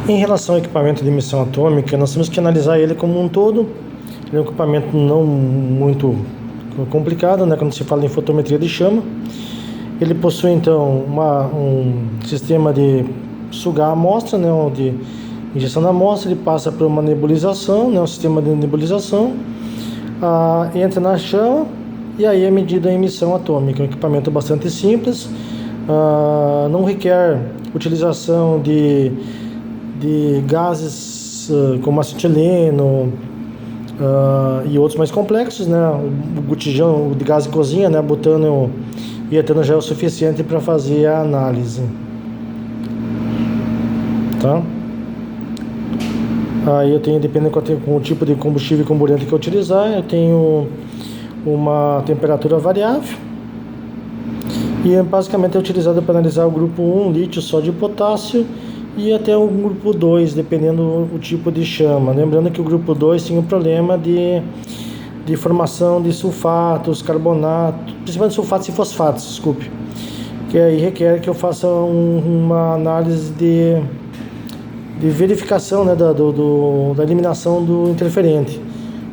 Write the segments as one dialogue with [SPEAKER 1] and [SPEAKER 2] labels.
[SPEAKER 1] Em relação ao equipamento de emissão atômica, nós temos que analisar ele como um todo. Ele é um equipamento não muito complicado, né, quando se fala em fotometria de chama. Ele possui então um sistema de sugar a amostra, né, de injeção da amostra. Ele passa por uma nebulização, né, um sistema de nebulização, entra na chama e aí é medida a emissão atômica. É um equipamento bastante simples, não requer utilização de gases como acetileno e outros mais complexos, né? O botijão de gás de cozinha, né? Butano e etano já é o suficiente para fazer a análise, tá? Aí eu tenho, dependendo com o tipo de combustível e comburente que eu utilizar, eu tenho uma temperatura variável e basicamente é utilizado para analisar o grupo 1, lítio, sódio e potássio, e até o grupo 2, dependendo do tipo de chama. Lembrando que o grupo 2 tem um problema de formação de sulfatos, carbonatos, principalmente sulfatos e fosfatos, desculpe, que aí requer que eu faça uma análise de verificação, né, da eliminação do interferente,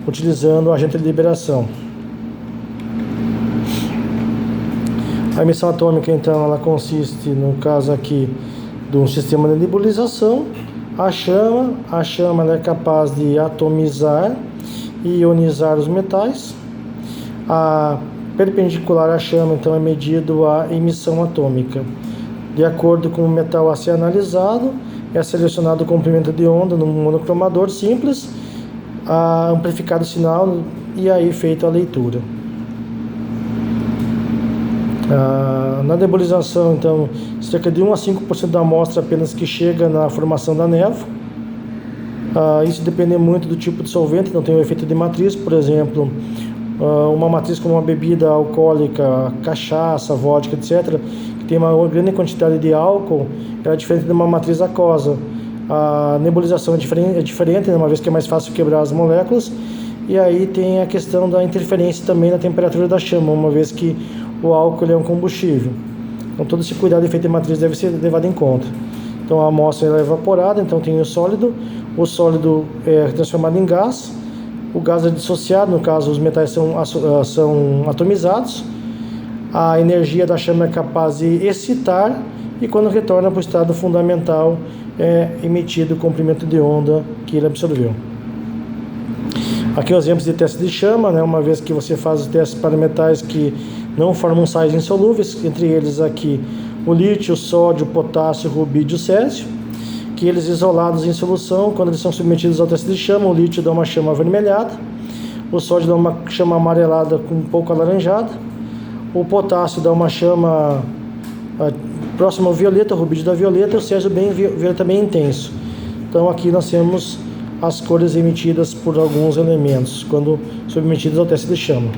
[SPEAKER 1] utilizando o agente de liberação. A emissão atômica, então, ela consiste, no caso aqui, de um sistema de nebulização. A chama ela é capaz de atomizar e ionizar os metais. A perpendicular à chama, então, é medido a emissão atômica. De acordo com o metal a ser analisado, é selecionado o comprimento de onda num monocromador simples, amplificado o sinal e aí feita a leitura. Na nebulização, então, cerca de 1 a 5% da amostra apenas que chega na formação da névoa. Isso depende muito do tipo de solvente, então tem o efeito de matriz. Por exemplo, uma matriz como uma bebida alcoólica, cachaça, vodka, etc., que tem uma grande quantidade de álcool, ela é diferente de uma matriz aquosa. A nebulização é diferente, uma vez que é mais fácil quebrar as moléculas. E aí tem a questão da interferência também na temperatura da chama, uma vez que o álcool é um combustível. Então todo esse cuidado de efeito de matriz deve ser levado em conta. Então a amostra é evaporada, então tem o sólido é transformado em gás, o gás é dissociado, no caso os metais são atomizados, a energia da chama é capaz de excitar e quando retorna para o estado fundamental é emitido o comprimento de onda que ele absorveu. Aqui os exemplos de teste de chama, né? Uma vez que você faz os testes para metais que não formam sais insolúveis, entre eles aqui o lítio, o sódio, o potássio, o rubídio e o césio, que eles isolados em solução, quando eles são submetidos ao teste de chama, o lítio dá uma chama avermelhada, o sódio dá uma chama amarelada com um pouco alaranjada, o potássio dá uma chama próxima ao violeta, o rubídio dá violeta, e o césio violeta bem intenso. Então aqui nós temos as cores emitidas por alguns elementos quando submetidos ao teste de chama.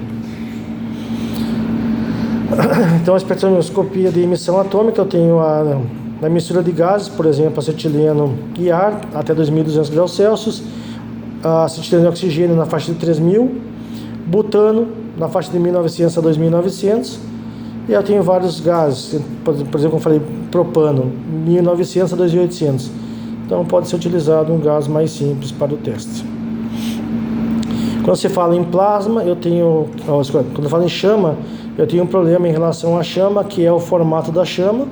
[SPEAKER 1] Então a espectroscopia de emissão atômica, eu tenho na mistura de gases, por exemplo, acetileno e ar até 2.200 graus Celsius, acetileno e oxigênio na faixa de 3.000, butano na faixa de 1.900 a 2.900, e eu tenho vários gases, por exemplo, como eu falei, propano, 1.900 a 2.800. Então pode ser utilizado um gás mais simples para o teste. Quando se fala em plasma, quando eu falo em chama, eu tenho um problema em relação à chama, que é o formato da chama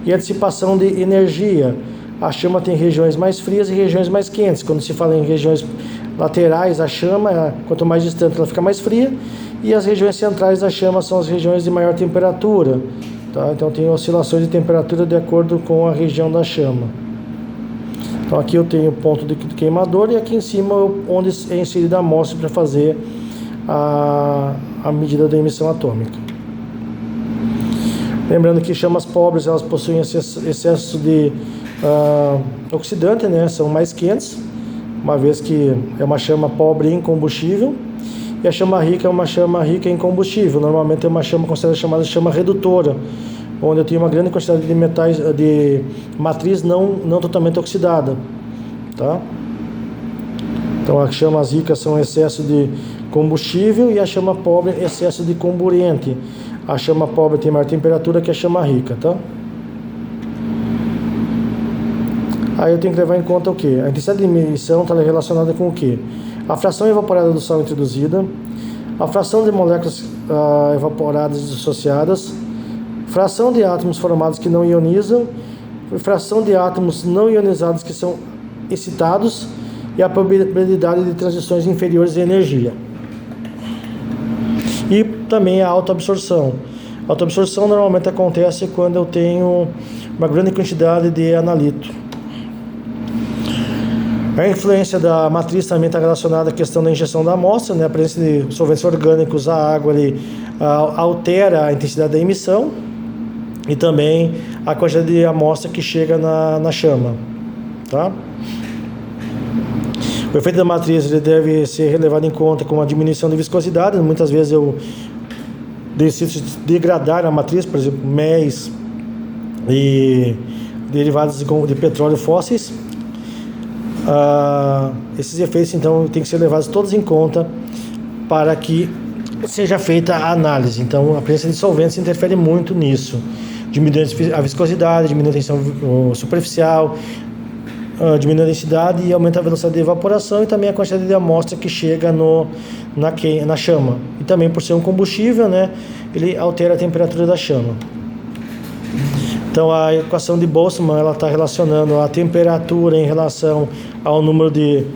[SPEAKER 1] e a dissipação de energia. A chama tem regiões mais frias e regiões mais quentes. Quando se fala em regiões laterais, a chama, quanto mais distante ela fica mais fria, e as regiões centrais da chama são as regiões de maior temperatura, tá? Então tem oscilações de temperatura de acordo com a região da chama. Então aqui eu tenho o ponto de queimador e aqui em cima onde é inserida a amostra para fazer a medida da emissão atômica. Lembrando que chamas pobres, elas possuem excesso de oxidante, né? São mais quentes, uma vez que é uma chama pobre em combustível, e a chama rica é uma chama rica em combustível. Normalmente é uma chama considerada chamada chama redutora, onde eu tenho uma grande quantidade de metais, de matriz não totalmente oxidada, tá? Então as chamas ricas são excesso de combustível e a chama pobre excesso de comburente. A chama pobre tem maior temperatura que a chama rica, tá? Aí eu tenho que levar em conta o quê? A intensidade de emissão está relacionada com o quê? A fração evaporada do sal introduzida, a fração de moléculas evaporadas dissociadas, fração de átomos formados que não ionizam, fração de átomos não ionizados que são excitados e a probabilidade de transições inferiores de energia. E também a autoabsorção. A autoabsorção normalmente acontece quando eu tenho uma grande quantidade de analito. A influência da matriz também está relacionada à questão da injeção da amostra, né? A presença de solventes orgânicos, a água ali, altera a intensidade da emissão e também a quantidade de amostra que chega na chama, tá? O efeito da matriz ele deve ser levado em conta com a diminuição de viscosidade. Muitas vezes eu decido degradar a matriz, por exemplo, MEs e derivados de petróleo fósseis. Esses efeitos então têm que ser levados todos em conta para que seja feita a análise. Então a presença de solventes interfere muito nisso, diminuindo a viscosidade, diminuindo a tensão superficial, diminui a densidade e aumenta a velocidade de evaporação e também a quantidade de amostra que chega na chama. E também por ser um combustível, né, ele altera a temperatura da chama. Então a equação de Boltzmann ela está relacionando a temperatura em relação ao número de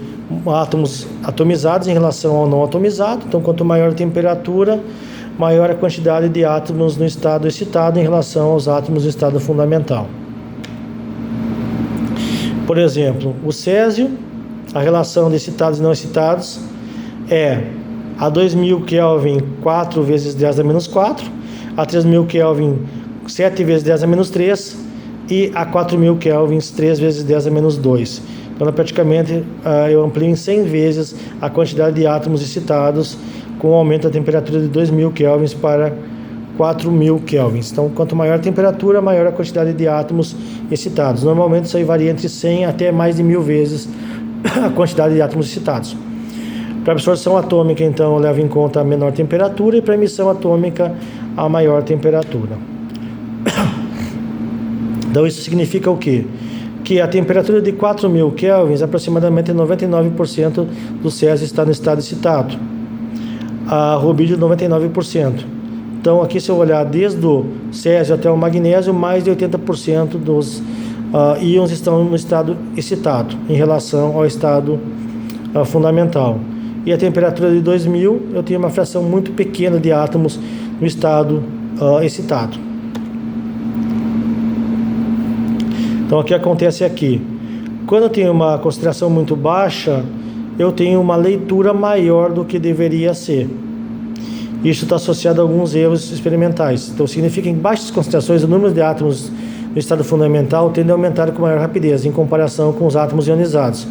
[SPEAKER 1] átomos atomizados em relação ao não atomizado. Então quanto maior a temperatura, maior a quantidade de átomos no estado excitado em relação aos átomos no estado fundamental. Por exemplo, o césio, a relação de excitados e não excitados é a 2000 Kelvin 4 vezes 10 a menos 4, a 3000 Kelvin 7 vezes 10 a menos 3 e a 4000 Kelvin 3 vezes 10 a menos 2. Então, praticamente, eu amplio em 100 vezes a quantidade de átomos excitados com o aumento da temperatura de 2000 kelvins para 4000 kelvins. Então, quanto maior a temperatura, maior a quantidade de átomos excitados. Normalmente, isso aí varia entre 100 até mais de 1000 vezes a quantidade de átomos excitados. Para absorção atômica, então, eu levo em conta a menor temperatura e para emissão atômica, a maior temperatura. Então, isso significa o quê? Que a temperatura de 4000 kelvins, aproximadamente 99% do Césio está no estado excitado. A rubídio, 99%. Então, aqui se eu olhar desde o Césio até o magnésio, mais de 80% dos íons estão no estado excitado, em relação ao estado fundamental. E a temperatura de 2000, eu tenho uma fração muito pequena de átomos no estado excitado. Então, o que acontece aqui? Quando eu tenho uma concentração muito baixa, eu tenho uma leitura maior do que deveria ser. Isso está associado a alguns erros experimentais. Então, significa que em baixas concentrações, o número de átomos no estado fundamental tende a aumentar com maior rapidez, em comparação com os átomos ionizados.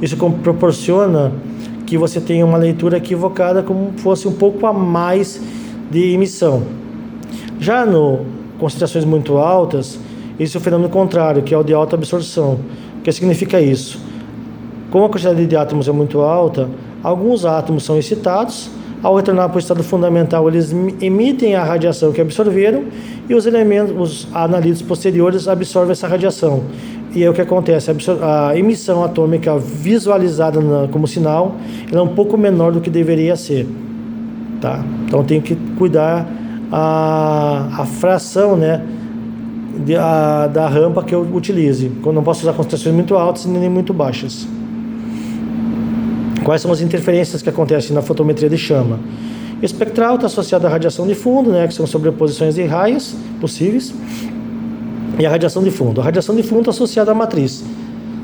[SPEAKER 1] Isso proporciona que você tenha uma leitura equivocada, como fosse um pouco a mais de emissão. Já no concentrações muito altas, esse é o fenômeno contrário, que é o de alta absorção. O que significa isso? Como a quantidade de átomos é muito alta, alguns átomos são excitados. Ao retornar para o estado fundamental, eles emitem a radiação que absorveram e os analitos posteriores absorvem essa radiação. E aí o que acontece? A emissão atômica visualizada como sinal ela é um pouco menor do que deveria ser. Tá? Então tem que cuidar a fração, né, da rampa que eu utilize. Eu não posso usar concentrações muito altas nem muito baixas. Quais são as interferências que acontecem na fotometria de chama? Espectral está associado à radiação de fundo, né, que são sobreposições de raios possíveis, e a radiação de fundo. A radiação de fundo está associada à matriz,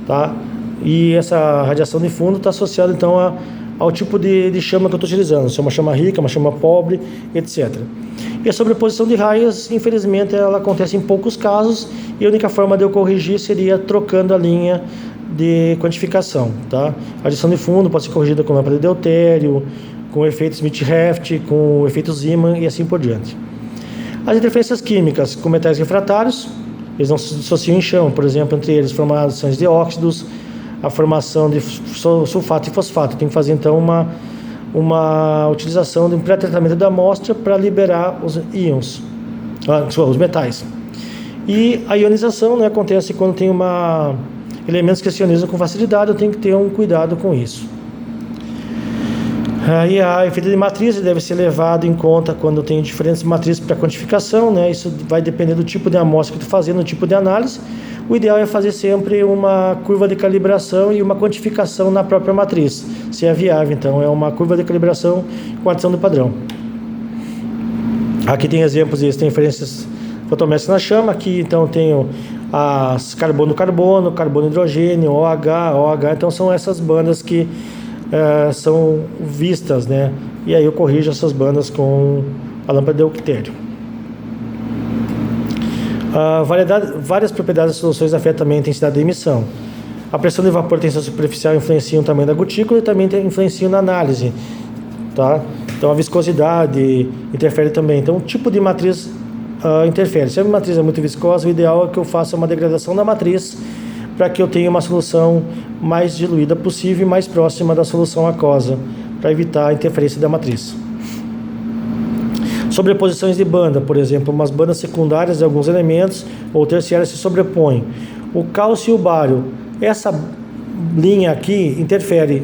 [SPEAKER 1] tá? E essa radiação de fundo está associada então ao tipo de chama que eu estou utilizando, se é uma chama rica, uma chama pobre, etc. E a sobreposição de raios, infelizmente, ela acontece em poucos casos, e a única forma de eu corrigir seria trocando a linha de quantificação, tá? A radiação de fundo pode ser corrigida com lâmpada de deutério, com o efeito Smith-Heft, com o efeito Zeeman e assim por diante. As interferências químicas com metais refratários, eles não se dissociam em chão, por exemplo, entre eles formações de óxidos, a formação de sulfato e fosfato. Tem que fazer então uma utilização de um pré-tratamento da amostra para liberar os íons, os metais. E a ionização, né, acontece quando tem uma elementos que se ionizam com facilidade, eu tenho que ter um cuidado com isso. Aí a efeito de matriz deve ser levado em conta quando eu tenho diferentes matrizes para quantificação, né? Isso vai depender do tipo de amostra que eu estou fazendo, do tipo de análise. O ideal é fazer sempre uma curva de calibração e uma quantificação na própria matriz, se é viável. Então, é uma curva de calibração com adição do padrão. Aqui tem exemplos de interferências fotométricas na chama. Aqui, então, tenho as carbono-carbono, carbono-hidrogênio, OH. Então, são essas bandas que são vistas, né? E aí eu corrijo essas bandas com a lâmpada de Octério. Várias propriedades das soluções afetam também a intensidade da emissão. A pressão de vapor e a tensão superficial influenciam o tamanho da gotícula e também influenciam na análise, tá? Então a viscosidade interfere também. Então o tipo de matriz interfere. Se a matriz é muito viscosa, o ideal é que eu faça uma degradação da matriz para que eu tenha uma solução mais diluída possível e mais próxima da solução aquosa, para evitar a interferência da matriz. Sobreposições de banda, por exemplo, umas bandas secundárias de alguns elementos ou terciárias se sobrepõem. O cálcio e o bário, essa linha aqui interfere,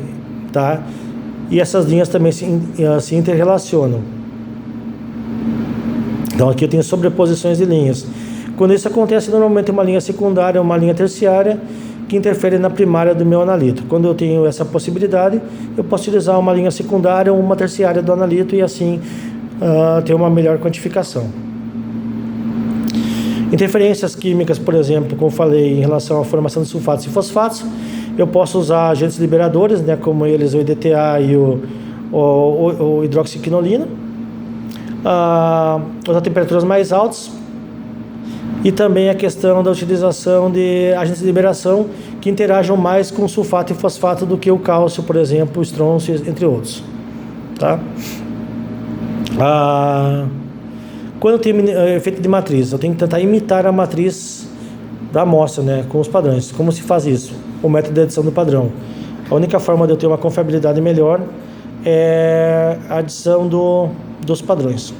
[SPEAKER 1] tá? E essas linhas também se interrelacionam. Então aqui eu tenho sobreposições de linhas. Quando isso acontece, normalmente uma linha secundária ou uma linha terciária que interfere na primária do meu analito. Quando eu tenho essa possibilidade, eu posso utilizar uma linha secundária ou uma terciária do analito e assim ter uma melhor quantificação. Interferências químicas, por exemplo, como falei, em relação à formação de sulfatos e fosfatos, eu posso usar agentes liberadores, né, como eles o EDTA e o hidroxiquinolina, usar temperaturas mais altas, e também a questão da utilização de agentes de liberação que interajam mais com sulfato e fosfato do que o cálcio, por exemplo, o estrôncio, entre outros. Tá? Quando eu tenho efeito de matriz, eu tenho que tentar imitar a matriz da amostra, né, com os padrões. Como se faz isso? O método de adição do padrão. A única forma de eu ter uma confiabilidade melhor é a adição dos padrões.